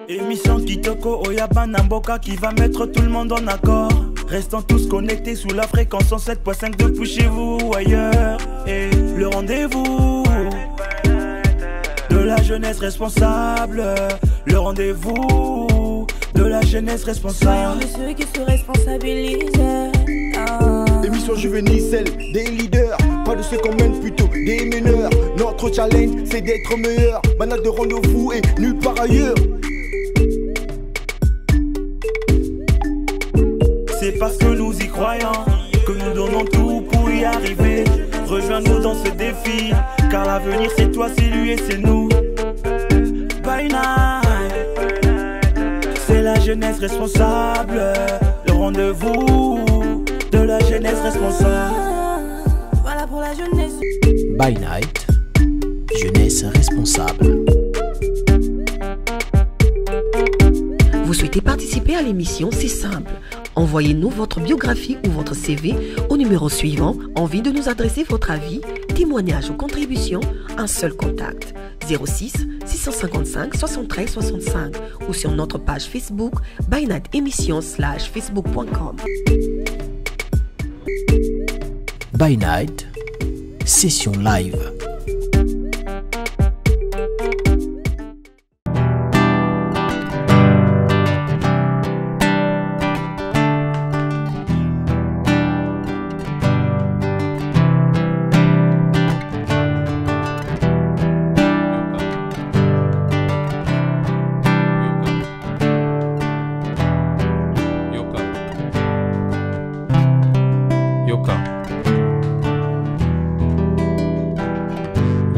Émission Kitoko Oyaba Namboka qui va mettre tout le monde en accord. Restons tous connectés sous la fréquence 107.5 depuis chez vous ou ailleurs. Et le rendez-vous de la jeunesse responsable. Le rendez-vous de la jeunesse responsable. De ceux qui se responsabilisent. Émission juvénile, celle des leaders. Pas de ceux qu'on mène, plutôt des meneurs. Notre challenge, c'est d'être meilleur. Banal de rendez-vous et nulle part ailleurs. C'est parce que nous y croyons que nous donnons tout pour y arriver. Rejoins-nous dans ce défi, car l'avenir c'est toi, c'est lui et c'est nous. By night, c'est la jeunesse responsable. Le rendez-vous de la jeunesse responsable. Voilà pour la jeunesse. By night, jeunesse responsable. Vous souhaitez participer à l'émission? C'est simple. Envoyez-nous votre biographie ou votre CV au numéro suivant. Envie de nous adresser votre avis, témoignage ou contribution? Un seul contact. 06 655 73 65 ou sur notre page Facebook By Night Émission /facebook.com. By Night, session live.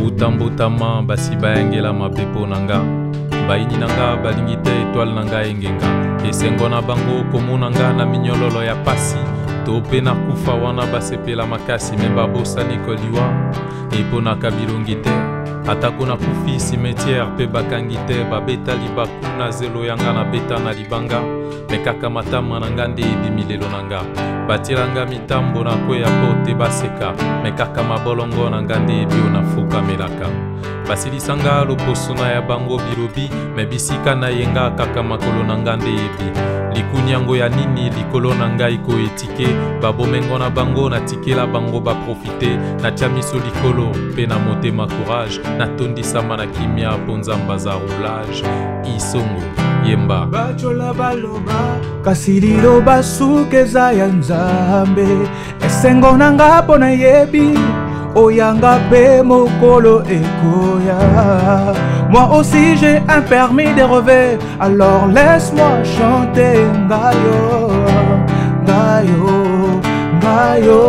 Utambutama basi bayengela mapepo nanga baini nanga balingi te étoile nanga engenga esengo na bango komonanga na minyololo ya pasi to pe na kufa wana basepela makasi me babosani koliwa eponaka bilongi te atako na kufi cimetière pe bakangi te babeta libaku na zelo yanga na beta na libanga me kaka matama nanga nde ebimi lelo nanga batiranga mitambo na kweya pote baseka me kaka mabolongo nanga nde ebio na fuka melaka basilisanga loposo na ya bango bilobi me bisika na yenga kaka makolo nanga nde ebi likunyango ya nini likolo na ngai ko etike babomengo na bango natikela bango baprofite natia miso likolo pe na motema courage natondisama na kimia po nzamba za roulage isongo yemba bachola baloba kasi liloba suka eza ya nzambe esengo na nga mpo na yebi oyanga pe mokolo ekoya. Moi aussi j'ai un permis de rêver, alors laisse-moi chanter Ngayo, Ngayo, Ngayo,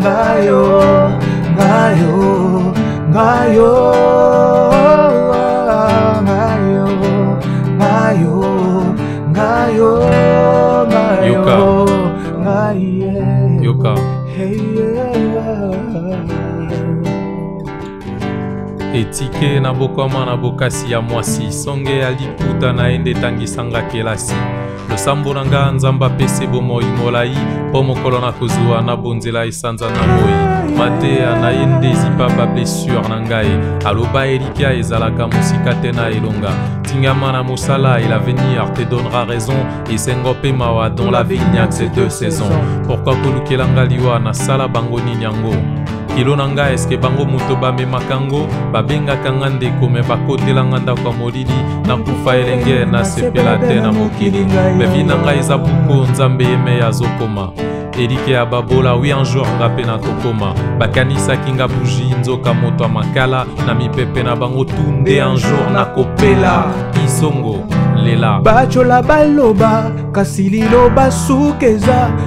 Ngayo, Ngayo, Ngayo, Ngayo, Ngayo, Ngayo, Ngayo, Yoka. Etike na bokoma na bokasi ya mwasi songe ya liputa na ende tangisanga kelasi losambo nanga nzamba pese bomoi molai po mokolo na kozwa na bonzela esanza na moi mateya na ye ndezipa bablessure na ngai aloba elikia ezalaka mosika te na elonga tingama na mosala et l'avenir te donnera raison esengo pe mawa dans la vie n'y a que ces 2 saisons pourquoi kolukelanga liwa na sala bango nini yango kilo nanga eske bango muto bamemakango babengaka nga ndeko me bakotelanga ndako ya molili nakufa elenge nasepela te na mokili mevi na ngai eza buko nzambe yeme azokoma elike ya babola wi un jour nga mpe nakokoma bakanisaki nga buji nzoka moto ya makala na mipepe na bango tunde un jour nakopela isongo lela bachola baloba kasi liloba suka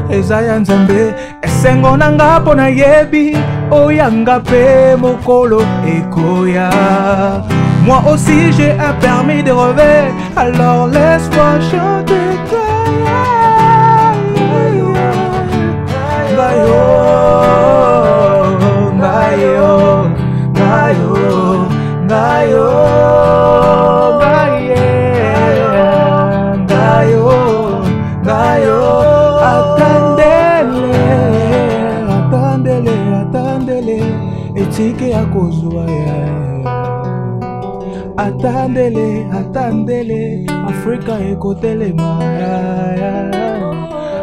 eza ya nzambe esengo na nga mpo na yebi oyanga pe mokolo ekoya. Moi aussi j'ai un permis de rêver, alors laisse-moi chanter Ngayo, Ngayo, Ngayo, Ngayo, Ngayo, Ngayo, Ngayo, attendele, etike ya kozwa ya Attendez-les, attendez-les, Africa écoutez-les,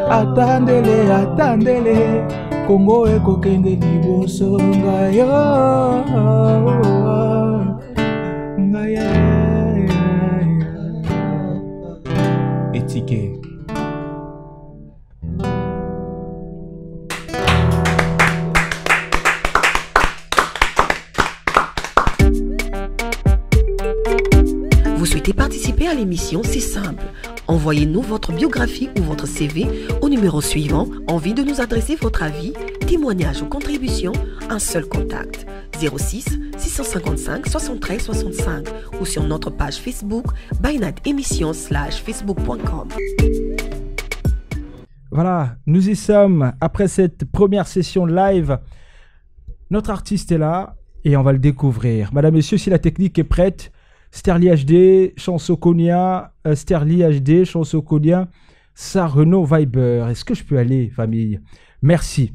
attendez-les, attendez-les, Congo ekokende liboso ngayo, ngaya, étiqué. Vous souhaitez participer à l'émission? C'est simple. Envoyez-nous votre biographie ou votre CV au numéro suivant. Envie de nous adresser votre avis, témoignage ou contribution? Un seul contact. 06 655 73 65 ou sur notre page Facebook ByNight Émission /facebook.com. Voilà, nous y sommes. Après cette première session live, notre artiste est là et on va le découvrir. Madame, Messieurs, si la technique est prête, Sterli HD, Chansoconia, Sterli HD, Chansoconia, ça Renault Viber. Est-ce que je peux aller, famille? Merci.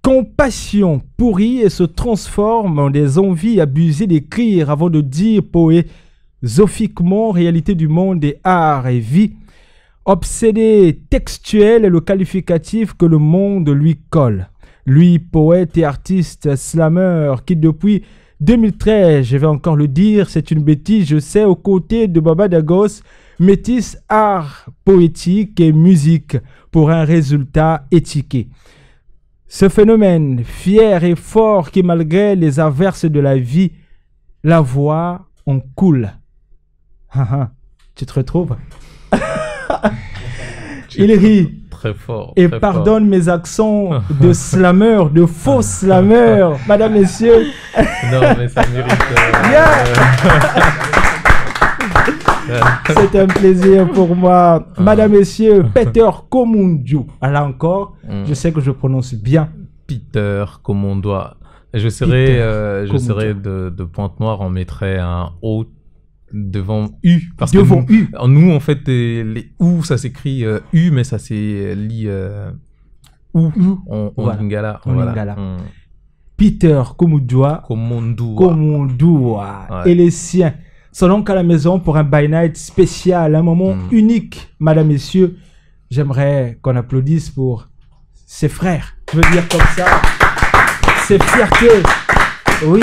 Compassion pourrit et se transforme en des envies abusées d'écrire avant de dire poésophiquement réalité du monde et art et vie. Obsédé textuel est le qualificatif que le monde lui colle. Lui, poète et artiste slammer qui depuis 2013, je vais encore le dire, c'est une bêtise, je sais, aux côtés de Baba Dagos, métisse art poétique et musique pour un résultat éthiqué. Ce phénomène, fier et fort qui malgré les averses de la vie, la voix en coule. Tu te retrouves? Il rit. Très fort. Et très pardonne fort. mes accents de slammer, de faux slammer. Madame, messieurs. Non, mais ça mérite. C'est un plaisir pour moi. Madame, messieurs, Peter Komundu. Là encore, je sais que je prononce bien. Peter Komundu. Je serais de Pointe-Noire, on mettrait un O devant U. Parce devant que U. Nous, en fait, les U, ça s'écrit U, mais ça s'élit U en Lingala. Voilà. Peter Komundua. Ouais. Et les siens. Son oncle à la maison pour un By Night spécial, un moment unique. Madame, messieurs, j'aimerais qu'on applaudisse pour ses frères. Je veux dire comme ça. Ses fiertés. Oui,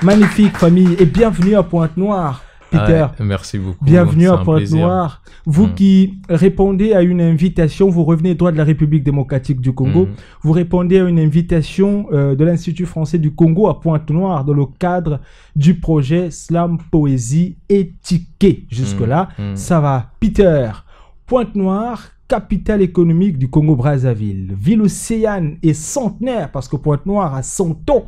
magnifique famille. Et bienvenue à Pointe-Noire. Peter, merci beaucoup. Bienvenue à Pointe-Noire. Vous qui répondez à une invitation, vous revenez droit de la République démocratique du Congo, vous répondez à une invitation de l'Institut français du Congo à Pointe-Noire dans le cadre du projet Slam Poésie Étiquée. Jusque-là, ça va. Peter, Pointe-Noire, capitale économique du Congo-Brazzaville, ville océane et centenaire, parce que Pointe-Noire a 100 ans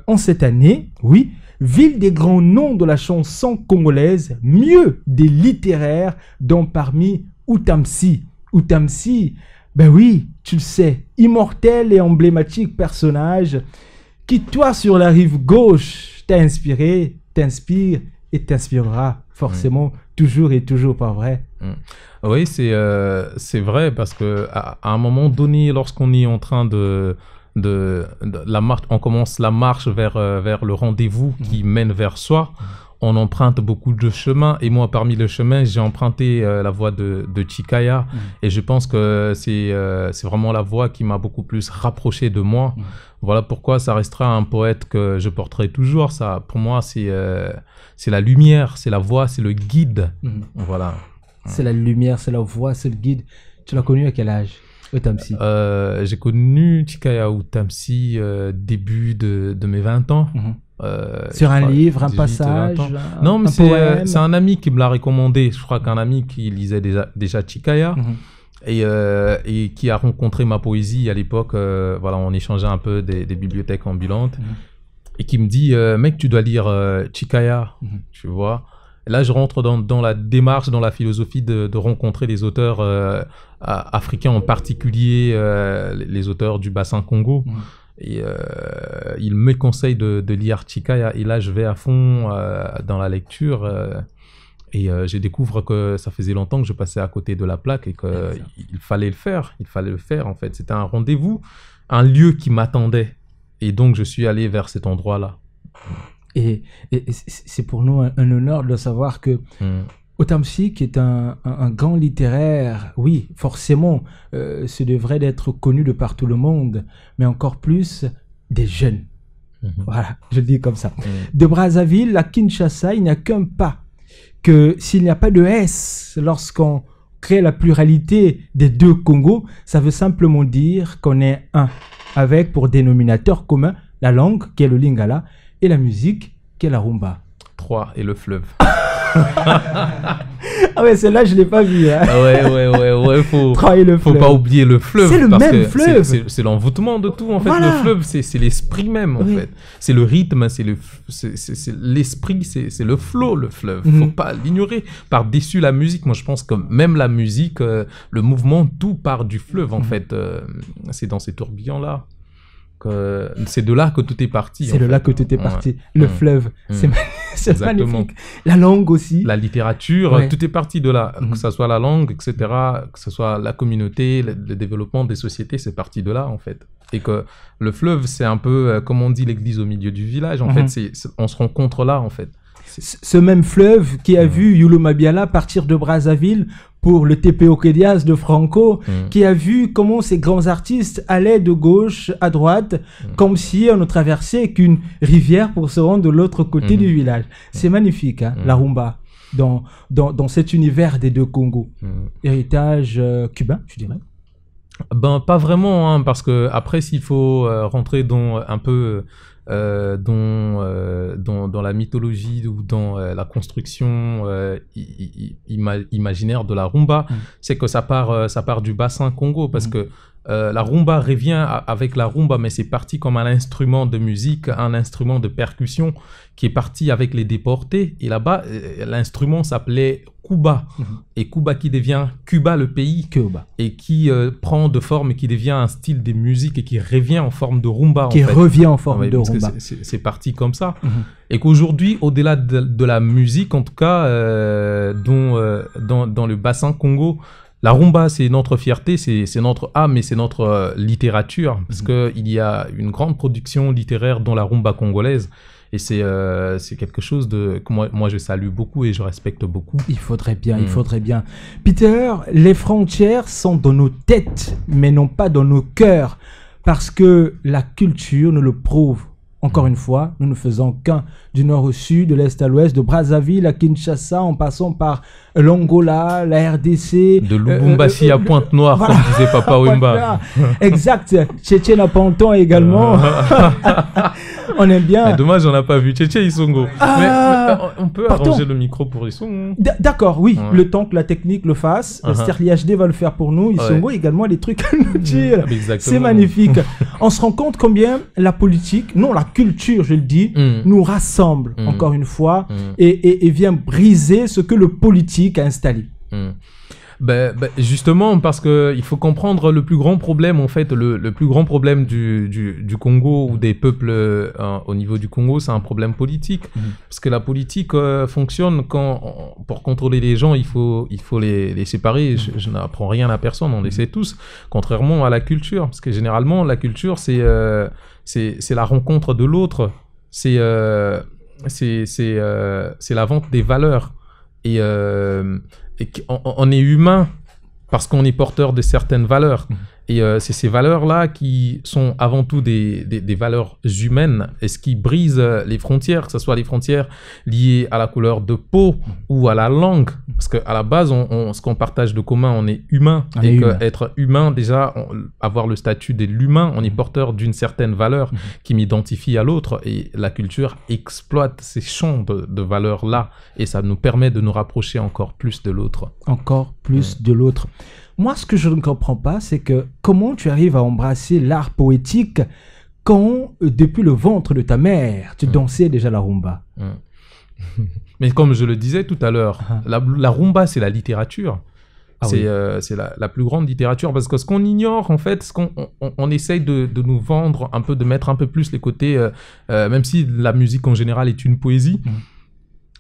en cette année, oui. Ville des grands noms de la chanson congolaise, mieux des littéraires, dont parmi Outamsi. Outamsi, ben oui, tu le sais, immortel et emblématique personnage qui, toi, sur la rive gauche, t'a inspiré, t'inspire et t'inspirera forcément toujours et toujours, pas vrai? Oui, c'est vrai, parce que à un moment donné, lorsqu'on est en train de la marche, on commence la marche vers le rendez-vous qui mène vers soi. On emprunte beaucoup de chemins, et moi parmi les chemins j'ai emprunté la voie de Chikaya, et je pense que c'est vraiment la voie qui m'a beaucoup plus rapproché de moi. Voilà pourquoi ça restera un poète que je porterai toujours. Ça, pour moi, c'est la lumière, c'est la voie, c'est le guide. Voilà. C'est la lumière, c'est la voie, c'est le guide. Tu l'as connu à quel âge? Outamsi. J'ai connu Chikaya Outamsi début de mes 20 ans. Sur un livre, un passage, non, mais c'est un ami qui me l'a recommandé. Je crois qu'un ami qui lisait déjà Chikaya et qui a rencontré ma poésie à l'époque. Voilà, on échangeait un peu des bibliothèques ambulantes et qui me dit mec, tu dois lire Chikaya, tu vois. Et là, je rentre dans la démarche, dans la philosophie de rencontrer les auteurs africains, en particulier les auteurs du bassin Congo. Et il me conseille de lire Chikaya. Et là, je vais à fond dans la lecture. Et je découvre que ça faisait longtemps que je passais à côté de la plaque et qu'il fallait le faire. Il fallait le faire, en fait. C'était un rendez-vous, un lieu qui m'attendait. Et donc, je suis allé vers cet endroit-là. Et c'est pour nous un honneur de savoir que Otamsi, qui est un grand littéraire, oui, forcément, ce devrait être connu de par tout le monde, mais encore plus des jeunes. Voilà, je le dis comme ça. De Brazzaville à Kinshasa, il n'y a qu'un pas. Que s'il n'y a pas de S lorsqu'on crée la pluralité des deux Congos, ça veut simplement dire qu'on est un, avec pour dénominateur commun la langue, qui est le lingala, et la musique, qui est la rumba. 3 et le fleuve. Ah ouais, celle-là, je ne l'ai pas vue. Hein. Ouais. Faut pas oublier le fleuve. C'est le même fleuve. C'est l'envoûtement de tout, en fait. Voilà. Le fleuve, c'est l'esprit même, en fait. C'est le rythme, c'est l'esprit, c'est le flow, le fleuve. Faut pas l'ignorer. Par-dessus la musique, moi, je pense que même la musique, le mouvement, tout part du fleuve, en fait. C'est dans ces tourbillons-là. C'est de là que tout est parti. C'est de là que tout est parti. Le fleuve, c'est magnifique. La langue aussi. La littérature, tout est parti de là. Que ce soit la langue, etc., que ce soit la communauté, le développement des sociétés, c'est parti de là, en fait. Et que le fleuve, c'est un peu, comme on dit, l'église au milieu du village. En fait, on se rencontre là, en fait. Ce même fleuve qui a vu Yulo Mabiala partir de Brazzaville pour le TPO Kédias de Franco, qui a vu comment ces grands artistes allaient de gauche à droite, comme si on ne traversait qu'une rivière pour se rendre de l'autre côté du village. C'est magnifique, hein, la rumba, dans cet univers des deux Congos. Héritage cubain, je dirais. Ben, pas vraiment, hein, parce que après, s'il faut rentrer dans un peu... dans la mythologie ou dans la construction imaginaire de la rumba, c'est que ça part du bassin Congo, parce que la rumba revient avec la rumba, mais c'est parti comme un instrument de musique, un instrument de percussion qui est parti avec les déportés, et là-bas l'instrument s'appelait Cuba, et Cuba qui devient Cuba le pays, et qui prend de forme et qui devient un style de musique et qui revient en forme de rumba. Revient en forme de rumba. C'est parti comme ça. Et qu'aujourd'hui, au-delà de la musique, en tout cas, dans le bassin Congo, la rumba, c'est notre fierté, c'est notre âme et c'est notre littérature, parce qu'il y a une grande production littéraire dans la rumba congolaise. Et c'est quelque chose que moi je salue beaucoup et je respecte beaucoup. Il faudrait bien, il faudrait bien. Peter, les frontières sont dans nos têtes, mais non pas dans nos cœurs, parce que la culture nous le prouve. Encore une fois, nous ne faisons qu'un, du nord au sud, de l'est à l'ouest, de Brazzaville à Kinshasa, en passant par l'Angola, la RDC. De Lubumbashi à Pointe-Noire, voilà. Comme disait Papa Wemba. Exact. Tchétché Napanton également. On aime bien. Mais dommage, on n'a pas vu Tchétché Isongo. Mais on peut arranger le micro pour Isongo. D'accord, oui. Ouais. Le temps que la technique le fasse. Sterli HD va le faire pour nous. Isongo également des trucs à nous dire. C'est magnifique. On se rend compte combien la politique, non, la culture, je le dis, nous rassemble, encore une fois, et vient briser ce que le politique a installé. Justement, parce qu'il faut comprendre le plus grand problème, en fait, le plus grand problème du Congo ou des peuples au niveau du Congo, c'est un problème politique. Parce que la politique fonctionne pour contrôler les gens, il faut les séparer. Je n'apprends rien à personne, on le sait tous, contrairement à la culture. Parce que généralement, la culture, c'est la rencontre de l'autre, c'est la vente des valeurs. Et on est humain parce qu'on est porteur de certaines valeurs. Et c'est ces valeurs-là qui sont avant tout des valeurs humaines, et ce qui brise les frontières, que ce soit les frontières liées à la couleur de peau ou à la langue. Parce qu'à la base, ce qu'on partage de commun, on est humain. Être humain, déjà, avoir le statut de l'humain, on est porteur d'une certaine valeur qui m'identifie à l'autre. Et la culture exploite ces champs de valeurs-là. Et ça nous permet de nous rapprocher encore plus de l'autre. Encore plus de l'autre. Moi, ce que je ne comprends pas, c'est que comment tu arrives à embrasser l'art poétique quand, depuis le ventre de ta mère, tu dansais déjà la rumba. Mais comme je le disais tout à l'heure, la rumba, c'est la littérature. C'est la plus grande littérature, parce que ce qu'on ignore, en fait, on essaye de nous vendre un peu, de mettre un peu plus les côtés, même si la musique en général est une poésie,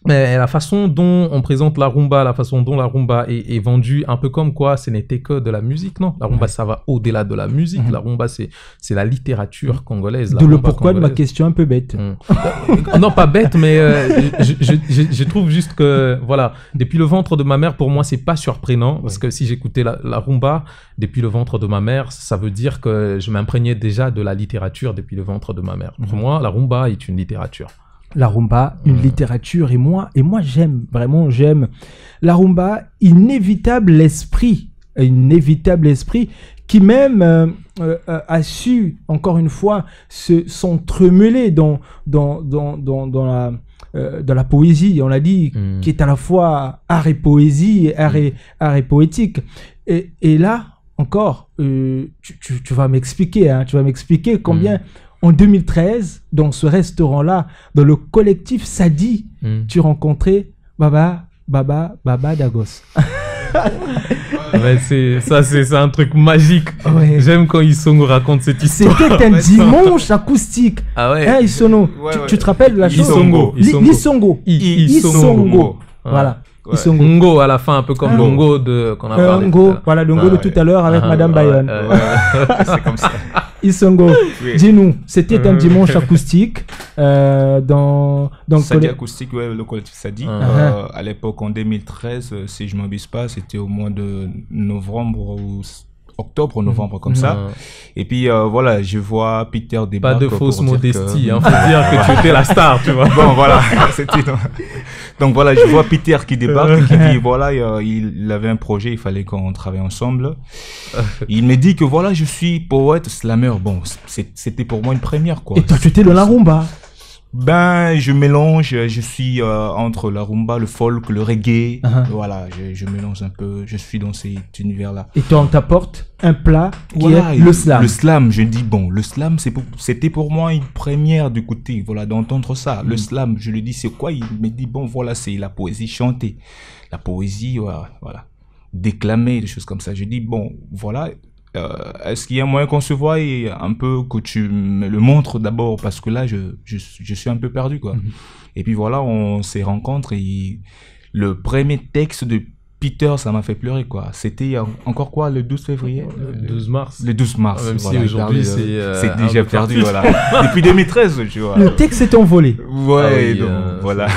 Mais la façon dont on présente la rumba, la façon dont la rumba est vendue, un peu comme quoi ce n'était que de la musique, non? La rumba, ça va au-delà de la musique. La rumba, c'est la littérature congolaise. D'où le pourquoi de ma question un peu bête. Non, pas bête, mais je trouve juste que, voilà, depuis le ventre de ma mère, pour moi, c'est pas surprenant. Parce que si j'écoutais la rumba depuis le ventre de ma mère, ça veut dire que je m'imprégnais déjà de la littérature depuis le ventre de ma mère. Pour moi, la rumba est une littérature. La rumba, une littérature, et moi j'aime, vraiment j'aime. La rumba, inévitable esprit qui même a su, encore une fois, s'entremêler dans la poésie, on l'a dit, qui est à la fois art et poésie, art et poétique. Et là, encore, tu vas m'expliquer, combien... En 2013, dans ce restaurant-là, dans le collectif Sadi, tu rencontrais Baba Dagos. Ouais, c'est un truc magique. Ouais. J'aime quand Isongo raconte cette histoire. C'était un dimanche acoustique. Ah ouais. Hein, Isono, tu te rappelles de la chose? Isongo. Voilà. Ouais. Ngo à la fin, un peu comme Longo qu'on a parlé. Voilà, Longo de tout à l'heure avec Madame Bayonne. C'est comme ça. Isongo, dis-nous, c'était un dimanche acoustique dans Sadi acoustique, ouais, le collectif Sadi. À l'époque, en 2013, si je ne m'abuse pas, c'était au mois de novembre ou octobre, novembre, comme ça. Et puis, voilà, je vois Peter débarque. Pas de fausse modestie, faut dire que tu étais la star, tu vois. Bon, voilà. Donc, voilà, je vois Peter qui débarque, qui dit, voilà, il avait un projet, il fallait qu'on travaille ensemble. Il me dit que, voilà, je suis poète, slammer. Bon, c'était pour moi une première, quoi. Et toi, tu étais de la rumba? Ben, je mélange, je suis entre la rumba, le folk, le reggae. Voilà, je mélange un peu, je suis dans cet univers-là. Et toi, on t'apporte un plat qui est le slam. Le slam, je dis, bon, le slam, c'était pour moi une première d'écouter, voilà, d'entendre ça. Le slam, je lui dis, c'est quoi? Il me dit, bon, voilà, c'est la poésie chantée. La poésie, voilà, déclamée, des choses comme ça. Je dis, bon, voilà. Est-ce qu'il y a moyen qu'on se voit et un peu que tu me le montres d'abord, parce que là je suis un peu perdu, quoi. Et puis voilà, on s'est rencontrés et le premier texte de Peter, ça m'a fait pleurer, quoi. C'était encore quoi, le 12 février? Le 12 mars. Le 12 mars. Même voilà, si aujourd'hui c'est déjà perdu, voilà. Depuis 2013, tu vois. Le texte s'est envolé. Ouais, donc voilà.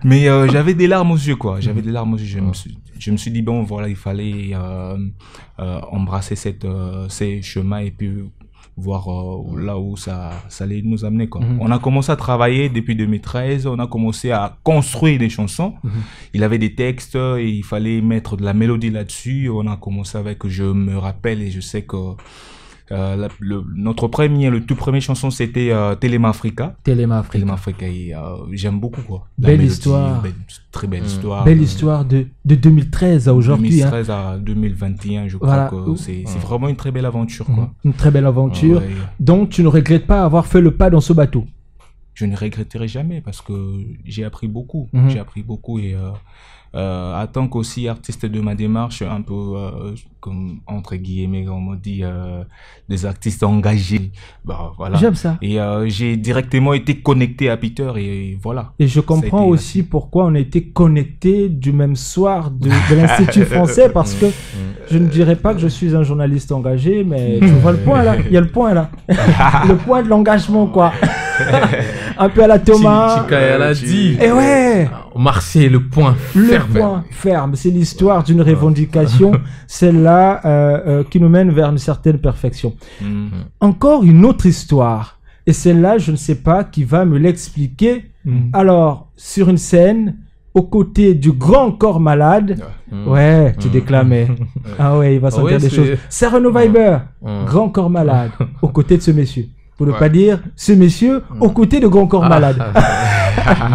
Mais j'avais des larmes aux yeux, quoi. J'avais des larmes aux yeux. Je me suis dit, bon, voilà, il fallait embrasser ces chemins et puis voir là où ça allait nous amener, quoi. On a commencé à travailler depuis 2013, on a commencé à construire des chansons. Il avait des textes et il fallait mettre de la mélodie là-dessus. On a commencé avec Je me rappelle, et je sais que le tout premier chanson, c'était Telema Africa. Telema Africa. Et j'aime beaucoup, quoi. Belle histoire. Très belle histoire. Belle histoire de 2013 à aujourd'hui. 2013 à 2021, je crois que c'est vraiment une très belle aventure, quoi. Une très belle aventure. Donc, tu ne regrettes pas avoir fait le pas dans ce bateau? Je ne regretterai jamais parce que j'ai appris beaucoup. J'ai appris beaucoup et en tant qu'aussi artiste de ma démarche, un peu comme entre guillemets, on m'a dit, des artistes engagés. Bah, voilà. J'aime ça. Et j'ai directement été connecté à Peter et voilà. Et je comprends aussi pourquoi on a été connecté du même soir de l'Institut français, parce que je ne dirais pas que je suis un journaliste engagé, mais tu vois le point là, il y a le point là. Le point de l'engagement, quoi. Un peu à la Thomas. Chika l'a dit. Et ouais. Marseille, le point ferme. Le point ferme, c'est l'histoire d'une revendication, celle-là qui nous mène vers une certaine perfection. Encore une autre histoire, et celle-là, je ne sais pas qui va me l'expliquer. Alors, sur une scène, aux côtés du grand corps malade, tu déclamais. Ah ouais, il va sentir des choses. Serrano Viber, grand corps malade, aux côtés de ce monsieur. Pour ne pas dire ce monsieur aux côtés de Grand Corps Malade.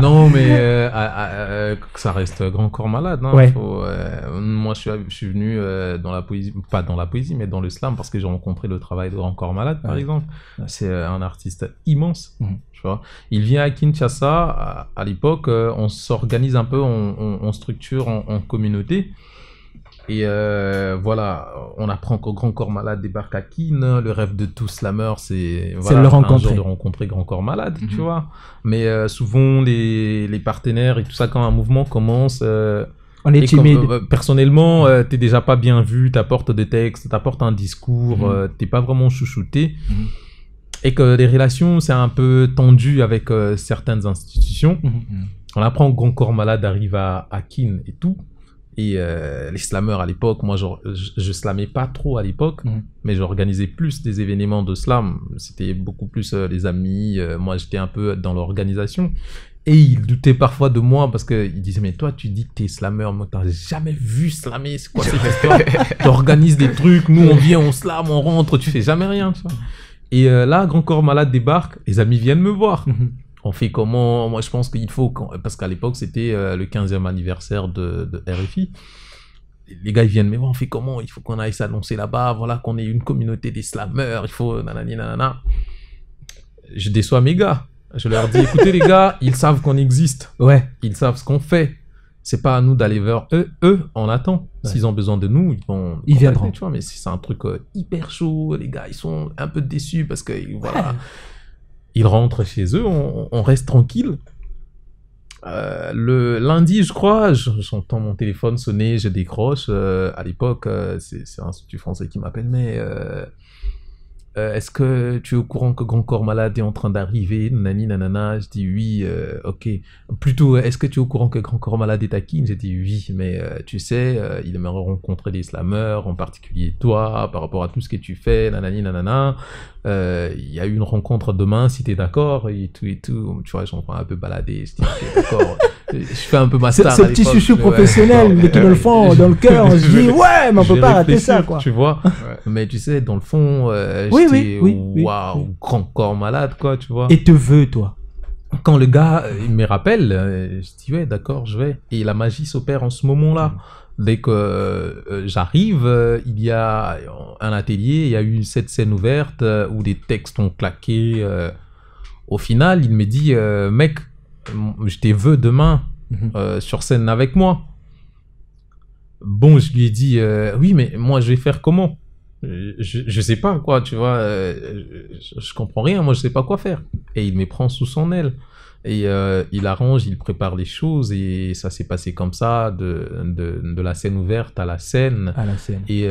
Non, mais ça reste Grand Corps Malade. Hein. Ouais. Moi, je suis venu dans la poésie, pas dans la poésie, mais dans le slam, parce que j'ai rencontré le travail de Grand Corps Malade, par exemple. C'est un artiste immense. Tu vois. Il vient à Kinshasa. À l'époque, on s'organise un peu, on structure en communauté. Et voilà, on apprend qu'au Grand Corps Malade débarque à Keene. Le rêve de tout slammer, c'est le rencontrer. un jour de rencontrer Grand Corps Malade, tu vois. Mais souvent, les partenaires et tout ça, quand un mouvement commence... on est timide. Personnellement, t'es déjà pas bien vu, t'apportes des textes, t'apportes un discours, t'es pas vraiment chouchouté. Et que les relations, c'est un peu tendu avec certaines institutions. On apprend que Grand Corps Malade arrive à Keene et tout. Et les slammeurs à l'époque, moi je slammais pas trop à l'époque, mais j'organisais plus des événements de slam. C'était beaucoup plus les amis, moi j'étais un peu dans l'organisation. Et ils doutaient parfois de moi parce qu'ils disaient mais toi tu dis que t'es slammeur, moi t'as jamais vu slammer, c'est quoi cette histoire? T'organises des trucs, nous on vient, on slam, on rentre, tu fais jamais rien. Tu vois. Et là, Grand Corps Malade débarque, les amis viennent me voir. On fait comment? Moi, je pense qu'il faut... Parce qu'à l'époque, c'était le 15e anniversaire de RFI. Les gars, ils viennent me voir, on fait comment? Il faut qu'on aille s'annoncer là-bas, voilà, qu'on ait une communauté des slammeurs, il faut... nanani, nanana. Je déçois mes gars. Je leur dis, écoutez les gars, ils savent qu'on existe. Ouais. Ils savent ce qu'on fait. C'est pas à nous d'aller vers eux. Eux, on attend. Ouais. S'ils ont besoin de nous, ils viendront. Tu vois, mais c'est un truc hyper chaud. Les gars, ils sont un peu déçus parce que, voilà... Ils rentrent chez eux, on reste tranquille. Le lundi, je crois, j'entends mon téléphone sonner, je décroche. À l'époque, c'est un institut français qui m'appelle, mais est-ce que tu es au courant que Grand Corps Malade est en train d'arriver? Nani, nanana. Je dis oui, ok. Plutôt, est-ce que tu es au courant que Grand Corps Malade est à Keene? J'ai dit oui, mais tu sais, il aimerait rencontrer des slammeurs, en particulier toi, par rapport à tout ce que tu fais, nanani, nanana. Il y a eu une rencontre demain, si t'es d'accord, et tout. Tu vois, j'en prends un peu balader, je dis d'accord. Je fais un peu ma star. Ce petit chouchou professionnel, mais qui dans le fond, dans le cœur, on se dit ouais, mais on peut pas rater ça, quoi. Tu vois. Mais tu sais, dans le fond, oui. Waouh, Grand Corps Malade, quoi, tu vois. Et te veux, toi. Quand le gars, il me rappelle, je dis ouais, d'accord, je vais. Et la magie s'opère en ce moment-là. Dès que j'arrive, il y a un atelier, il y a eu cette scène ouverte où des textes ont claqué. Au final, il me dit, mec, je te veux demain sur scène avec moi. Bon, je lui ai dit, oui, mais moi, je vais faire comment? Je sais pas, quoi, tu vois. Je comprends rien, moi, je sais pas quoi faire. Et il me prend sous son aile. Et il arrange, il prépare les choses et ça s'est passé comme ça, de la scène ouverte à la scène. Et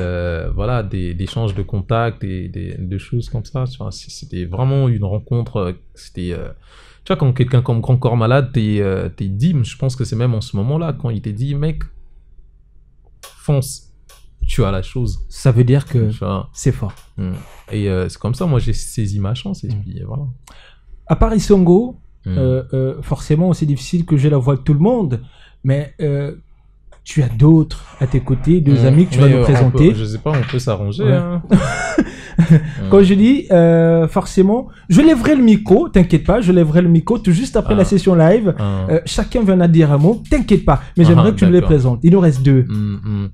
voilà, des échanges de contacts et des choses comme ça. C'était vraiment une rencontre. C'était, tu vois, quand quelqu'un comme Grand Corps Malade t'es dit, je pense que c'est même en ce moment-là, quand il t'est dit, mec, fonce, tu as la chose. Ça veut dire que c'est fort. Et c'est comme ça, moi j'ai saisi ma chance. Et puis voilà. À part Isongo, forcément c'est difficile que j'ai la voix de tout le monde, mais tu as d'autres à tes côtés, deux amis que tu vas nous présenter. Je sais pas, on peut s'arranger. Hein. Quand je dis forcément, je lèverai le micro, t'inquiète pas, je lèverai le micro tout juste après la session live. Chacun viendra dire un mot, t'inquiète pas, mais j'aimerais que tu nous les présentes. Il nous reste deux.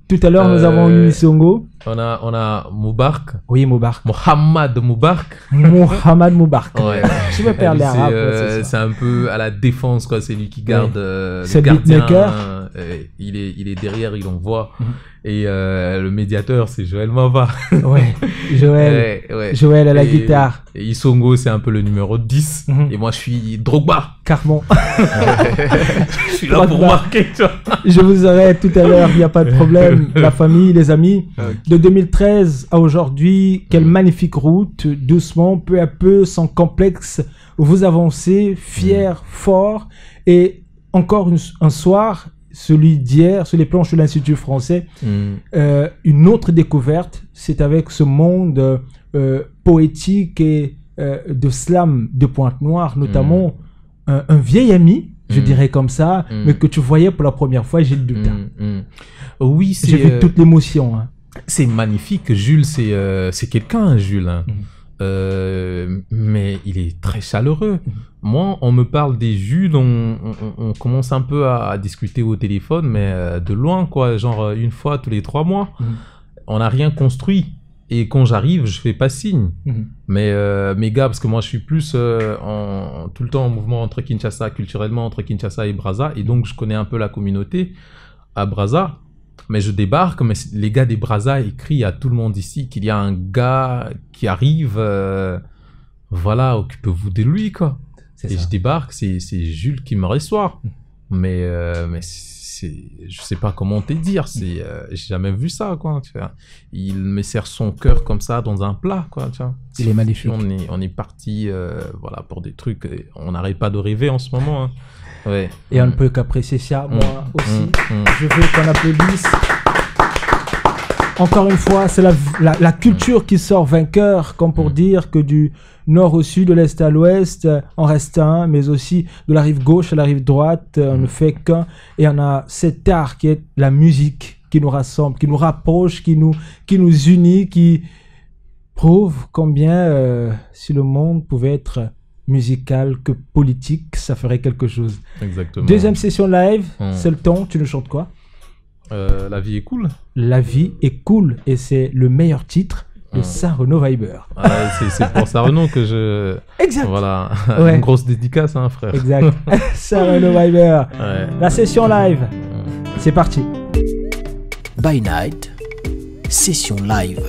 Tout à l'heure, nous avons eu Isongo. On a Moubark. Oui, Moubark. Mohamed Moubark. Mohamed Moubark. Ouais. Je me perds l'arabe. C'est un peu à la défense, quoi. C'est lui qui garde le beatmaker. Il est derrière, il envoie. Et le médiateur, c'est Joël Mava. Ouais, Joël. Joël à la guitare. Et Isongo, c'est un peu le numéro 10. Et moi, je suis Drogba. Carmon. Je suis là pour marquer, tu vois. Je vous arrête tout à l'heure, il n'y a pas de problème. La famille, les amis. De 2013 à aujourd'hui, quelle magnifique route. Doucement, peu à peu, sans complexe, vous avancez, fiers, forts. Et encore un soir, celui d'hier, sur les planches de l'Institut français, une autre découverte, c'est avec ce monde poétique et de slam de Pointe-Noire, notamment un vieil ami, je dirais comme ça, mais que tu voyais pour la première fois, Gilles Doutin. Oui, j'ai vu toute l'émotion. Hein. C'est magnifique, Jules, c'est quelqu'un, Jules. Hein. Mais il est très chaleureux. Moi, on me parle des Jules, on commence un peu à discuter au téléphone, mais de loin, quoi, genre une fois tous les 3 mois. On n'a rien construit. Et quand j'arrive, je fais pas signe. Mais mes gars, parce que moi je suis plus tout le temps en mouvement entre Kinshasa, culturellement entre Kinshasa et Brazza, et donc je connais un peu la communauté à Brazza. Mais je débarque, mais les gars des Brazza écrivent à tout le monde ici qu'il y a un gars qui arrive, voilà, occupez-vous de lui, quoi. Et je débarque, c'est Jules qui me reçoit. Mais je sais pas comment te dire, j'ai jamais vu ça, quoi. Tu vois. Il me sert son cœur comme ça dans un plat, quoi. Tu vois. Il est magnifique. On est parti, voilà, pour des trucs, on n'arrête pas de rêver en ce moment. Hein. Ouais. Et on ne peut qu'apprécier ça, moi aussi. Je veux qu'on applaudisse. Encore une fois, c'est la culture qui sort vainqueur, comme pour dire que du nord au sud, de l'est à l'ouest, on reste un, mais aussi de la rive gauche à la rive droite, on ne fait qu'un. Et on a cet art qui est la musique, qui nous rassemble, qui nous rapproche, qui nous unit, qui prouve combien si le monde pouvait être musical que politique, ça ferait quelque chose. Exactement. Deuxième session live, c'est le temps, tu nous chantes quoi? La vie est cool. La vie est cool, et c'est le meilleur titre de Saint-Renaud Viber. C'est pour Saint-Renaud que je... Exact. Voilà, une grosse dédicace, hein, frère. Exact. Saint-Renaud Viber. La session live, c'est parti. By Night, session live.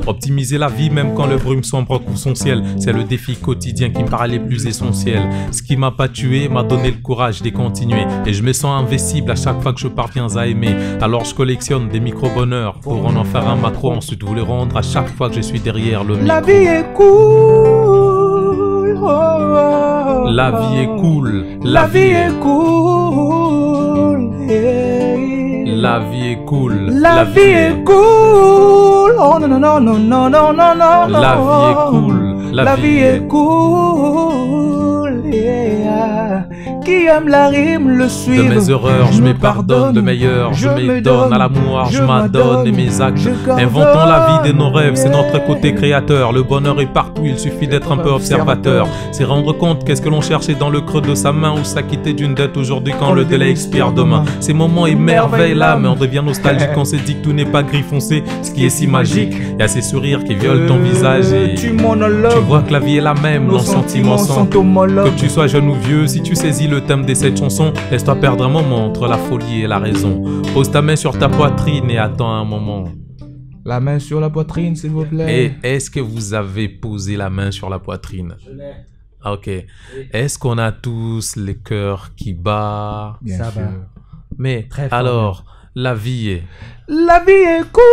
Optimiser la vie même quand le brume sombre couvre son ciel, c'est le défi quotidien qui me paraît le plus essentiel. Ce qui m'a pas tué m'a donné le courage de continuer, et je me sens invincible à chaque fois que je parviens à aimer. Alors je collectionne des micro-bonheurs pour en faire un macro, ensuite vous les rendre à chaque fois que je suis derrière le micro. La vie est cool. La vie est cool. La vie est cool. La vie est cool. La vie est cool. Oh non non non non non non non non. La vie est cool. La vie est cool. Yeah. Qui aime la rime le suit. De mes erreurs, je me pardonne. De meilleurs, je me donne à l'amour, je m'adonne. Et mes actes, inventons la vie de nos rêves. C'est notre côté créateur. Le bonheur est partout, il suffit d'être un peu observateur. C'est rendre compte qu'est-ce que l'on cherchait dans le creux de sa main, ou s'acquitter d'une dette aujourd'hui quand le délai expire demain. Ces moments émerveillent l'âme, on devient nostalgique quand on se dit que tout n'est pas gris foncé. Ce qui est si magique, il y a ces sourires qui violent ton visage et tu vois que la vie est la même, nos sentiments sont que tu sois jeune ou vieux. Si tu saisis le thème de cette chanson, laisse-toi perdre un moment entre la folie et la raison. Pose ta main sur ta poitrine et attends un moment. La main sur la poitrine, s'il vous plaît. Et est-ce que vous avez posé la main sur la poitrine? Je l'ai. Ok. Est-ce qu'on a tous le cœur qui bat? Bien Ça sûr. va. Mais Très fort, alors, la vie est... La vie est cool.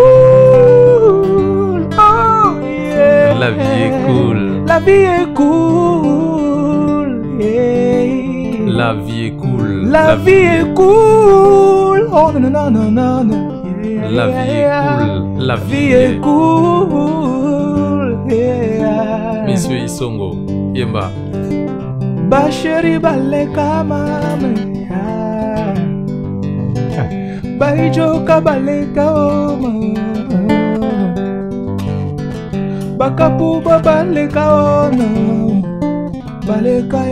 Oh yeah. La vie est cool. La vie est cool. Yeah. La vie est cool. La vie est cool. Oh non non non non non. Yeah. La vie est cool. La vie est est... cool. Yeah. Monsieur Isongo, Yemba. Basheri baleka mame. Baijoka baleka oma. Bakapuba baleka ona. Baleka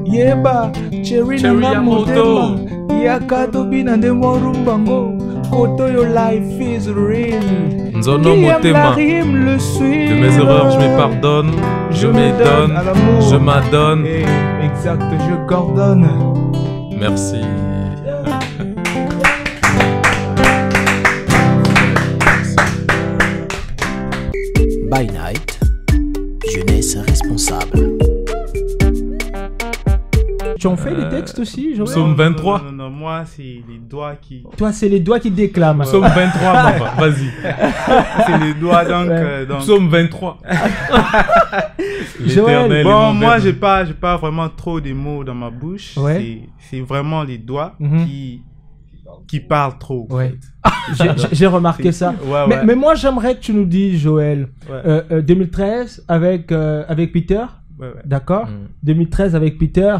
yeba cherry na moto. Yakato bina de morumbango. Koto your life is real. Nzono Motema. De mes erreurs, je me pardonne. Je me donne. Je m'adonne. Exact, je coordonne. Merci. By Night, jeunesse responsable. Tu en fais des textes aussi, Joël? Psaume 23. Non, moi, c'est les doigts qui... Toi, c'est les doigts qui déclament. Psaume 23, papa, vas-y. C'est les doigts, donc... Psaume 23. Joël, Bon, moi, j'ai pas vraiment trop de mots dans ma bouche. Ouais. C'est vraiment les doigts qui parlent trop. Ouais. J'ai remarqué ça. Ouais, ouais. Mais moi, j'aimerais que tu nous dises, Joël, 2013 avec Peter, Ouais. d'accord 2013 avec Peter.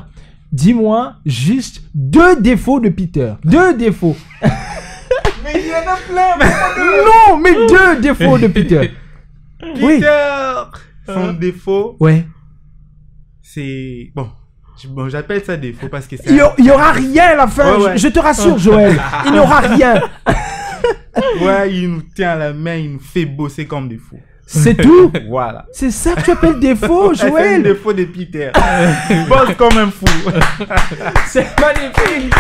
Dis-moi juste 2 défauts de Peter. 2 défauts. Mais il y en a plein. Non, mais 2 défauts de Peter. Oui. Son défaut, Ouais. c'est... Bon, j'appelle ça défaut parce que c'est... Il y aura rien à la fin. Ouais. Je te rassure, Joël. Il n'y aura rien. Ouais, il nous tient à la main, il nous fait bosser comme des fous. C'est tout. Voilà. C'est ça que tu appelles défaut, C'est le Joël. défaut de Peter. Il bosse comme un fou. C'est magnifique.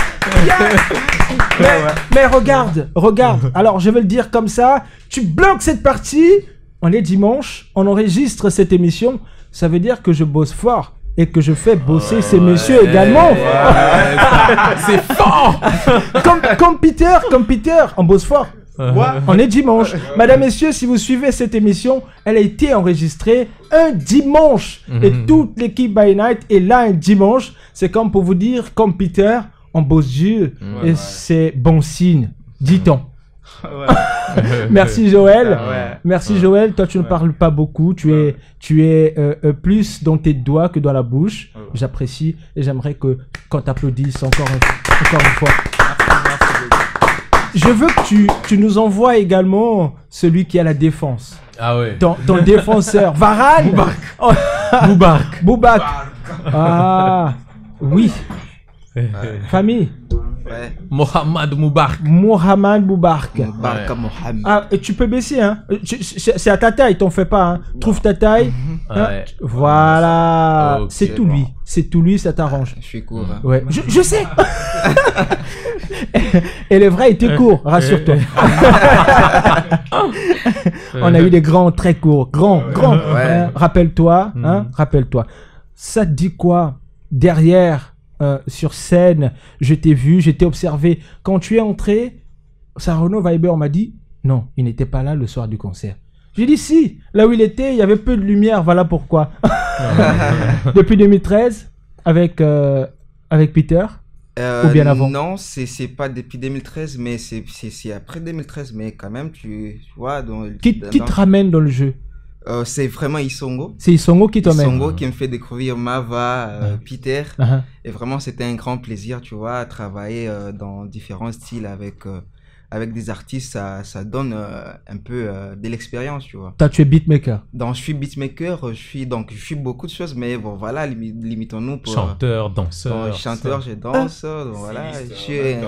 Mais regarde. Alors, je vais le dire comme ça. Tu bloques cette partie. On est dimanche. On enregistre cette émission. Ça veut dire que je bosse fort. Et que je fais bosser ces messieurs également. C'est fort. Comme Peter, on bosse fort. On est dimanche. Madame, messieurs, si vous suivez cette émission, elle a été enregistrée un dimanche. Et toute l'équipe By Night est là un dimanche. C'est comme pour vous dire, comme Peter, on bosse dur. Et c'est bon signe. Dit-on. Merci Joël. Merci Joël. Toi, tu ne parles pas beaucoup. Tu es plus dans tes doigts que dans la bouche. J'apprécie et j'aimerais que quand tu applaudisses encore une fois. Je veux que tu nous envoies également celui qui a la défense. Ah ouais. Ton défenseur. Varane. Boubac. Ah, oui. Famille. Mohamed Moubarak. Ah, et tu peux baisser, hein. C'est à ta taille, t'en fais pas, hein. Trouve ta taille. Ouais. Voilà. Ok, C'est tout lui. C'est tout lui, ça t'arrange. Je suis court. Hein. Ouais. Je sais. Et le vrai était court, rassure-toi. On a eu des grands très courts. Grands. Ouais. Rappelle-toi, hein. Rappelle-toi. Ça te dit quoi derrière? Sur scène, je t'ai vu, je t'ai observé. Quand tu es entré, Sarono Viber m'a dit non, il n'était pas là le soir du concert. J'ai dit si, là où il était, il y avait peu de lumière, voilà pourquoi. Depuis 2013, avec Peter, ou bien avant? Non, c'est pas depuis 2013, mais c'est après 2013, mais quand même, tu vois. Qui te ramène dans le jeu? C'est vraiment Isongo. C'est Isongo qui t'emmène. Isongo qui me fait découvrir Mava, Peter. Et vraiment, c'était un grand plaisir, tu vois, travailler dans différents styles avec des artistes, ça donne un peu de l'expérience, tu vois. Toi, tu es beatmaker. Donc, je suis beatmaker, je suis beaucoup de choses, mais bon, voilà, limitons-nous pour... Chanteur, danseur. Chanteur, je danse, donc voilà.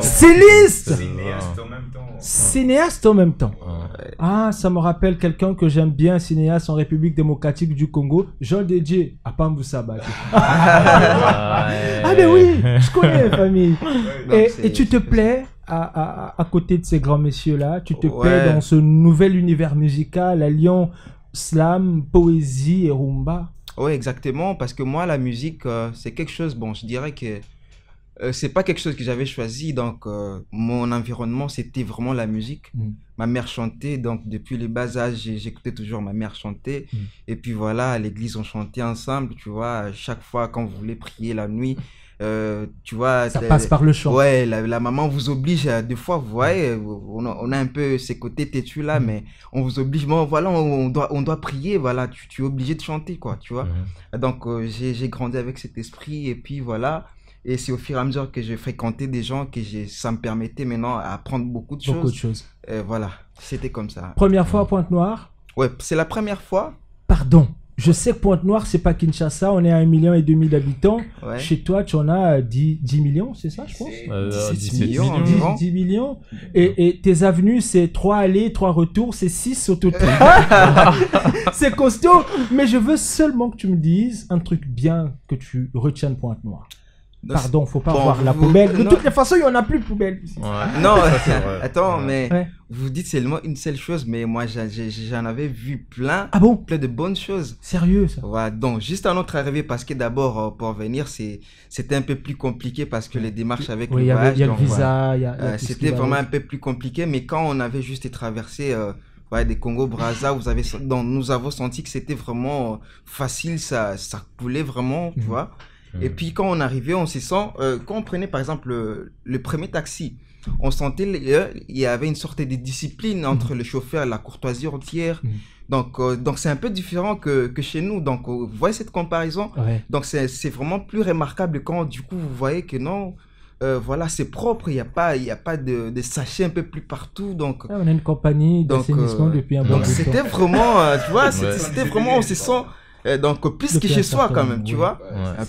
Styliste. Cinéaste en même temps. Ah, ça me rappelle quelqu'un que j'aime bien, cinéaste en République démocratique du Congo, Jean Dédier, à Pamboussaba. Ah, mais oui, je connais, famille. Et tu te plais à côté de ces grands messieurs-là, tu te plais dans ce nouvel univers musical alliant slam, poésie et rumba? Oui, exactement, parce que moi, la musique, c'est quelque chose, bon, je dirais que c'est pas quelque chose que j'avais choisi, donc mon environnement, c'était vraiment la musique. Ma mère chantait, donc depuis le bas âge, j'écoutais toujours ma mère chanter. Et puis voilà, à l'église, on chantait ensemble, tu vois, chaque fois quand vous voulez prier la nuit. Tu vois, ça passe par le chant. Ouais, la maman vous oblige, des fois, vous voyez, on a un peu ces côtés têtus là, mais on vous oblige, bon, voilà, on doit prier, voilà, tu es obligé de chanter, quoi, tu vois. Donc, j'ai grandi avec cet esprit, et puis voilà, et c'est au fur et à mesure que j'ai fréquenté des gens que ça me permettait maintenant à apprendre beaucoup de choses. Voilà, c'était comme ça. Première fois à Pointe-Noire? Ouais, c'est la première fois. Pardon. Je sais que Pointe-Noire, c'est pas Kinshasa, on est à 1,5 million d'habitants. Ouais. Chez toi, tu en as 10 millions, c'est ça, je pense 17 millions. 10 millions. Et tes avenues, c'est 3 allées, 3 retours, c'est 6 au total. C'est costaud. Mais je veux seulement que tu me dises un truc bien que tu retiens de Pointe-Noire. Pardon, faut pas voir la poubelle. De toutes les façons, il n'y en a plus de poubelle. Ouais. Non, attends, mais vous dites seulement une seule chose, mais moi j'en avais vu plein. Ah bon? Plein de bonnes choses. Sérieux ça? Ouais, donc juste à notre arrivée, parce que d'abord pour venir, c'était un peu plus compliqué parce que les démarches avec le voyage. Il y a le visa, c'était vraiment un peu plus compliqué, mais quand on avait juste traversé des Congo-Brazza, nous avons senti que c'était vraiment facile, ça coulait vraiment, tu vois. Et puis quand on arrivait, on se sent, quand on prenait par exemple le premier taxi, on sentait il y avait une sorte de discipline entre le chauffeur et la courtoisie entière. Donc c'est un peu différent que chez nous. Donc vous voyez cette comparaison. Donc c'est vraiment plus remarquable quand du coup vous voyez que non, voilà, c'est propre, il y a pas de sachets un peu plus partout. Donc on a une compagnie d'assainissement depuis un bon temps. Donc c'était vraiment, tu vois, c'était vraiment, on se sent donc plus que chez soi quand même, tu vois,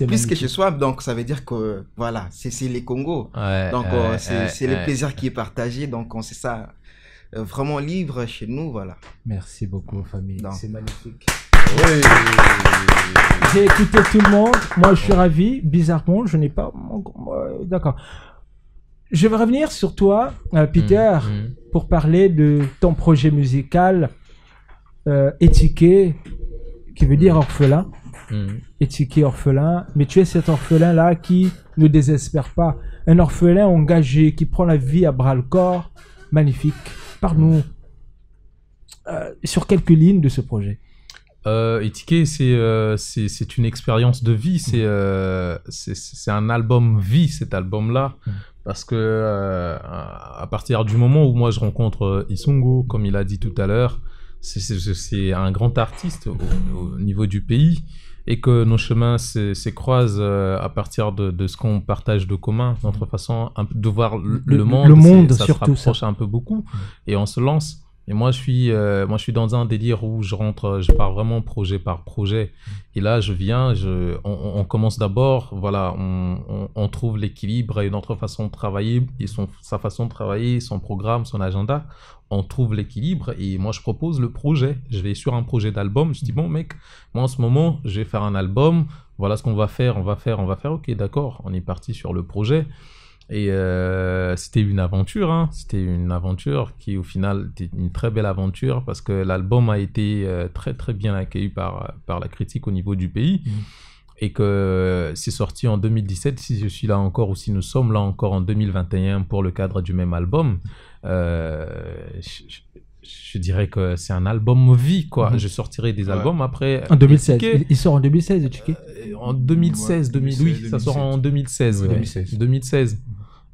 plus que chez soi, donc ça veut dire que voilà, c'est les Congo, donc c'est le plaisir qui est partagé, donc on sait ça vraiment libre chez nous, voilà. Merci beaucoup, famille. Non. C'est magnifique. J'ai écouté tout le monde. Moi, je suis ravi. Bizarrement, je n'ai pas... D'accord. Je vais revenir sur toi, Peter, pour parler de ton projet musical étiqué, qui veut dire orphelin. Étiqué orphelin. Mais tu es cet orphelin-là qui ne désespère pas. Un orphelin engagé, qui prend la vie à bras-le-corps. Magnifique. Parle-nous sur quelques lignes de ce projet. Étiqué, c'est une expérience de vie. C'est un album vie, cet album-là. Parce que à partir du moment où moi je rencontre Isongo, comme il a dit tout à l'heure, c'est un grand artiste au niveau du pays, et que nos chemins se croisent à partir de ce qu'on partage de commun, notre façon de voir le monde, ça se rapproche un peu beaucoup, et on se lance. Et moi je suis dans un délire où je pars vraiment projet par projet. Et là, on commence d'abord, voilà, on trouve l'équilibre et notre façon de travailler, et sa façon de travailler, son programme, son agenda. On trouve l'équilibre et moi je propose le projet. Je vais sur un projet d'album. Je dis bon mec, moi en ce moment je vais faire un album. Voilà ce qu'on va faire. On va faire. Ok, d'accord. On est parti sur le projet. Et c'était une aventure, hein. C'était une aventure qui au final était une très belle aventure parce que l'album a été très très bien accueilli par la critique au niveau du pays, et que c'est sorti en 2017, si je suis là encore ou si nous sommes là encore en 2021 pour le cadre du même album. Je dirais que c'est un album vie, quoi. Je sortirai des albums après. En 2016. Il sort en 2016, Étiqué. En 2016, oui, ça sort en 2016. Ouais. 2016.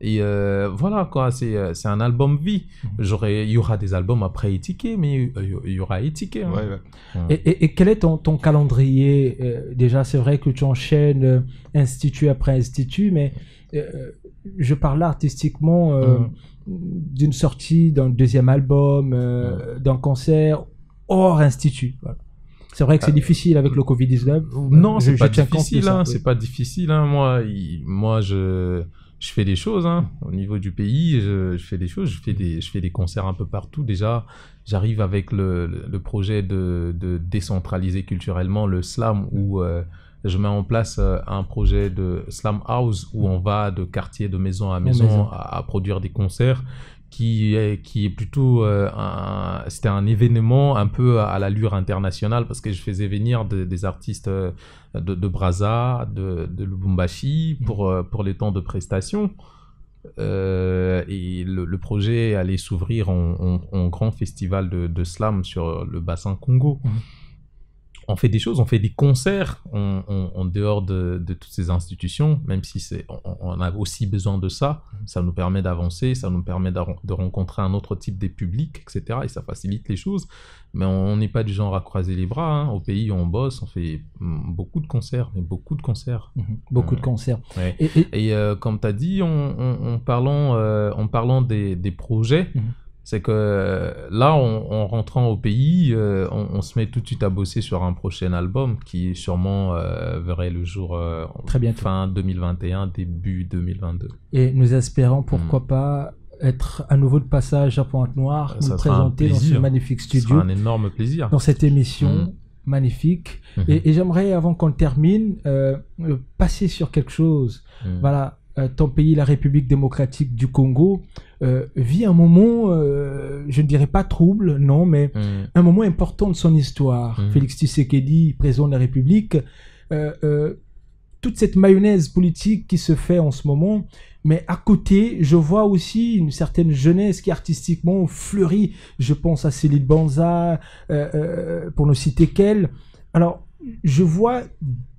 Et voilà, quoi, c'est un album vie. Il y aura des albums après Étiqué, mais il y aura Étiqué. Hein. Et quel est ton calendrier? Déjà, c'est vrai que tu enchaînes institut après institut, mais je parle là artistiquement d'une sortie d'un deuxième album, d'un concert hors institut. Voilà. C'est vrai que c'est difficile avec le Covid-19. Non, c'est pas difficile. C'est pas difficile. Moi, je fais des choses, hein. Au niveau du pays, je fais des choses. Je fais des concerts un peu partout. Déjà, j'arrive avec le projet de décentraliser culturellement le slam, où je mets en place un projet de slam house où on va de quartier, de maison à maison à produire des concerts qui est plutôt c'était un événement un peu à l'allure internationale parce que je faisais venir des artistes de Brazza, de Lubumbashi pour les temps de prestation. Et le projet allait s'ouvrir en grand festival de slam sur le bassin Congo. On fait des choses, on fait des concerts en dehors de toutes ces institutions, même si on a aussi besoin de ça. Ça nous permet d'avancer, ça nous permet de rencontrer un autre type de public, etc. Et ça facilite les choses. Mais on n'est pas du genre à croiser les bras. Hein. Au pays, on bosse, on fait beaucoup de concerts, mais beaucoup de concerts. Beaucoup de concerts. Ouais. Et comme tu as dit, en parlant des projets, c'est que là, en rentrant au pays, on se met tout de suite à bosser sur un prochain album qui sûrement verrait le jour très bientôt. Fin 2021, début 2022. Et nous espérons, pourquoi pas, être à nouveau de passage à Pointe-Noire, nous présenter dans ce magnifique studio. Ce sera un énorme plaisir. Dans cette émission magnifique. Et j'aimerais, avant qu'on termine, passer sur quelque chose. Voilà. Ton pays, la République démocratique du Congo, vit un moment, je ne dirais pas trouble, non, mais un moment important de son histoire. Félix Tshisekedi, président de la République, toute cette mayonnaise politique qui se fait en ce moment, mais à côté, je vois aussi une certaine jeunesse qui artistiquement fleurit. Je pense à Céline Banza, pour ne citer qu'elle. Alors, je vois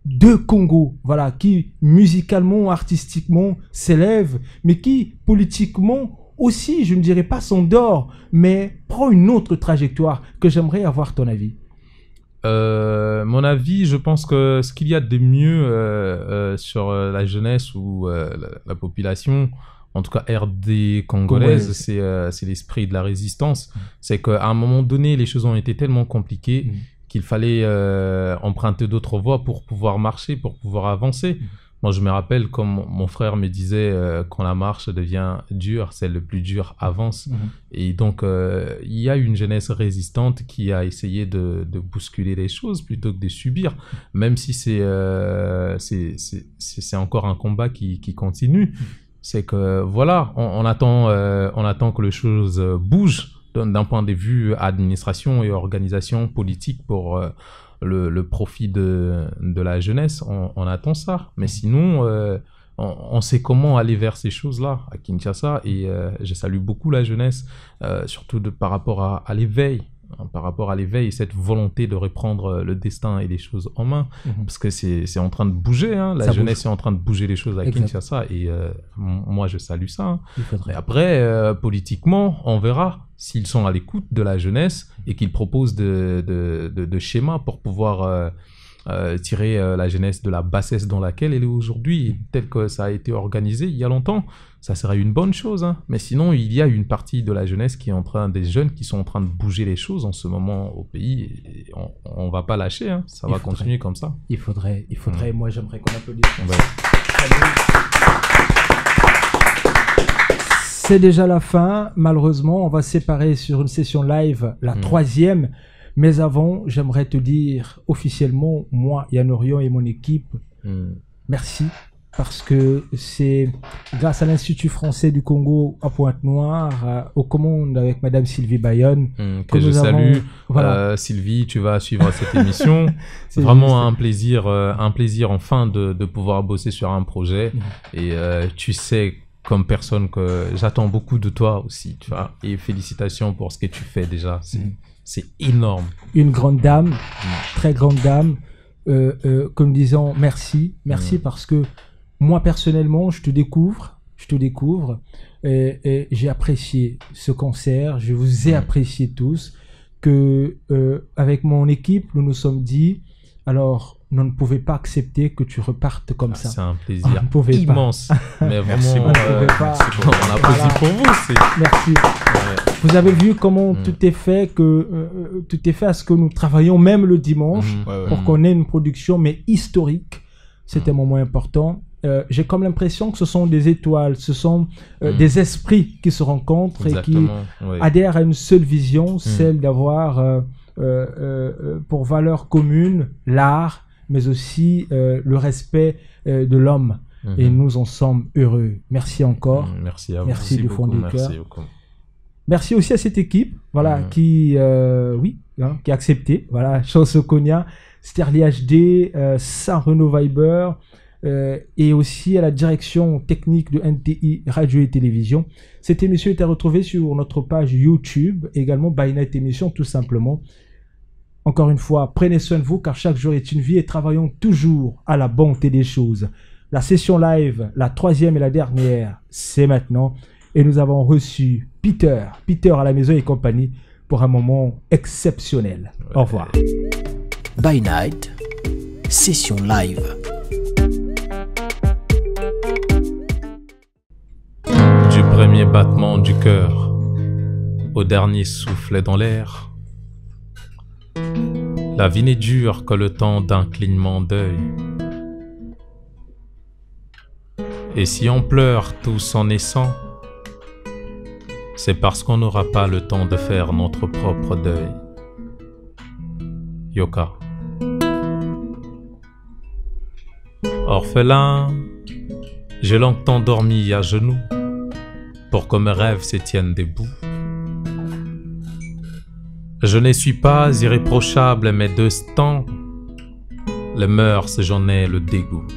deux Congos, voilà, qui musicalement, artistiquement s'élèvent, mais qui politiquement aussi, je ne dirais pas s'endort, mais prend une autre trajectoire que j'aimerais avoir ton avis. Mon avis, je pense que ce qu'il y a de mieux sur la jeunesse ou la population, en tout cas RD congolaise, c'est l'esprit de la résistance. C'est qu'à un moment donné, les choses ont été tellement compliquées qu'il fallait emprunter d'autres voies pour pouvoir marcher, pour pouvoir avancer. Moi, je me rappelle, comme mon frère me disait, quand la marche devient dure, c'est le plus dur avance. Et donc, il y a une jeunesse résistante qui a essayé de bousculer les choses plutôt que de subir, même si c'est encore un combat qui continue. C'est que, voilà, on attend que les choses bougent d'un point de vue administration et organisation politique pour le profit de la jeunesse. On attend ça. Mais sinon, on sait comment aller vers ces choses-là à Kinshasa. Et je salue beaucoup la jeunesse, surtout par rapport à l'éveil. Par rapport à l'éveil et cette volonté de reprendre le destin et les choses en main. Parce que c'est en train de bouger. Hein. La jeunesse est en train de bouger les choses à Kinshasa. Et moi, je salue ça. Hein. Mais après, politiquement, on verra s'ils sont à l'écoute de la jeunesse et qu'ils proposent de schémas pour pouvoir tirer la jeunesse de la bassesse dans laquelle elle est aujourd'hui, tel que ça a été organisé il y a longtemps. Ça serait une bonne chose, hein. Mais sinon, il y a une partie de la jeunesse des jeunes qui sont en train de bouger les choses en ce moment au pays. Et on va pas lâcher, hein. Ça va continuer comme ça. Il faudrait. Moi, j'aimerais qu'on applaudisse. Ouais. C'est déjà la fin. Malheureusement, on va se séparer sur une session live, la 3e. Mais avant, j'aimerais te dire officiellement, moi, Yann Orion et mon équipe, merci. Parce que c'est grâce à l'Institut français du Congo à Pointe-Noire, aux commandes avec Madame Sylvie Bayonne, que je salue. Voilà. Sylvie, tu vas suivre cette émission. C'est vraiment un plaisir enfin de pouvoir bosser sur un projet. Et tu sais, comme personne, que j'attends beaucoup de toi aussi. Tu vois, et félicitations pour ce que tu fais déjà. C'est énorme. Une grande dame, très grande dame. Comme disant merci parce que moi personnellement je te découvre et j'ai apprécié ce concert, je vous ai apprécié tous, que avec mon équipe nous nous sommes dit, alors on ne pouvait pas accepter que tu repartes comme ça. C'est un plaisir immense. Mais vraiment, on applaudit pour vous. Merci. Vous avez vu comment tout est fait, tout est fait à ce que nous travaillons même le dimanche pour qu'on ait une production mais historique. C'était un moment important. J'ai comme l'impression que ce sont des étoiles, ce sont des esprits qui se rencontrent et qui adhèrent à une seule vision, celle d'avoir pour valeur commune l'art, mais aussi le respect de l'homme. Et nous en sommes heureux. Merci encore. Merci à vous. Merci du fond du cœur. Merci aussi à cette équipe, voilà, qui a accepté. Voilà, Chansokonia, Sterling HD, Saint-Renaud Viber, et aussi à la direction technique de NTI Radio et Télévision. Cette émission est à retrouver sur notre page YouTube, également By Night Émission, tout simplement. Encore une fois, prenez soin de vous, car chaque jour est une vie et travaillons toujours à la bonté des choses. La session live, la 3e et la dernière, c'est maintenant. Et nous avons reçu Peter à la maison et compagnie pour un moment exceptionnel. Au revoir. By Night, session live. Du premier battement du cœur au dernier souffle dans l'air, la vie n'est dure que le temps d'un clignement d'œil. Et si on pleure tous en naissant, c'est parce qu'on n'aura pas le temps de faire notre propre deuil. Yoka. Orphelin, j'ai longtemps dormi à genoux pour que mes rêves se tiennent debout. Je ne suis pas irréprochable, mais de ce temps, les mœurs, j'en ai le dégoût.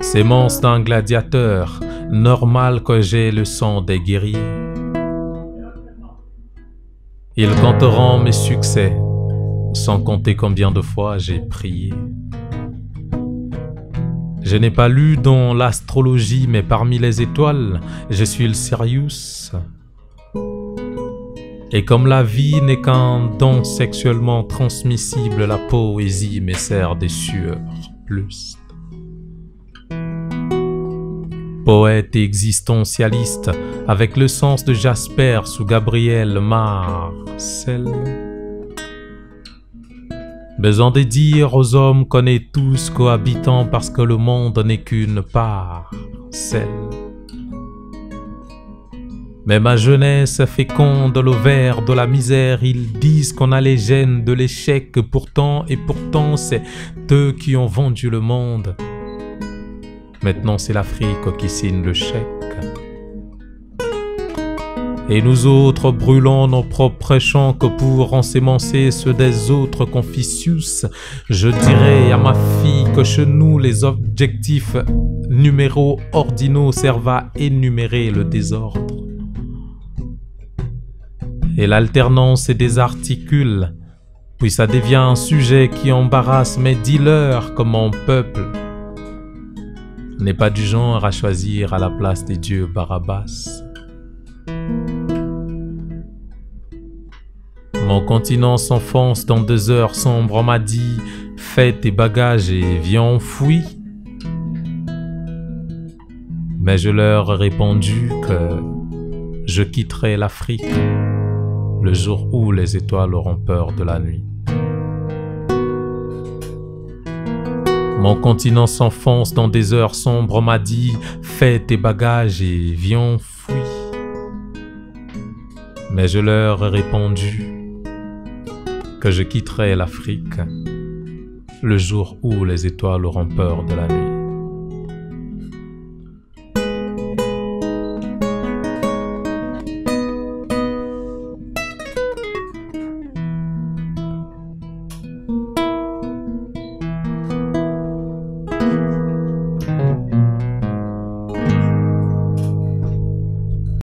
C'est monstre d'un gladiateur, normal que j'ai le sang des guerriers. Ils compteront mes succès, sans compter combien de fois j'ai prié. Je n'ai pas lu dans l'astrologie, mais parmi les étoiles, je suis le Sirius. Et comme la vie n'est qu'un don sexuellement transmissible, la poésie me sert des sueurs plus. Poète existentialiste, avec le sens de Jasper sous Gabriel Marcel. Besoin de dire aux hommes qu'on est tous cohabitants parce que le monde n'est qu'une part, celle. Mais ma jeunesse féconde l'ovaire de la misère, ils disent qu'on a les gènes de l'échec, pourtant c'est eux qui ont vendu le monde. Maintenant c'est l'Afrique qui signe le chèque. Et nous autres brûlons nos propres champs que pour ensémencer ceux des autres Confucius. Je dirais à ma fille que chez nous les objectifs numéros ordinaux servent à énumérer le désordre. Et l'alternance se désarticule, puis ça devient un sujet qui embarrasse, mais dis-leur que mon peuple n'est pas du genre à choisir à la place des dieux Barabbas. Mon continent s'enfonce dans 2 heures sombres, on m'a dit « Fais tes bagages et viens, fuis ». Mais je leur ai répondu que je quitterai l'Afrique le jour où les étoiles auront peur de la nuit. Mon continent s'enfonce dans des heures sombres, on m'a dit « Fais tes bagages et viens, fuis ». Mais je leur ai répondu que je quitterai l'Afrique le jour où les étoiles auront peur de la nuit.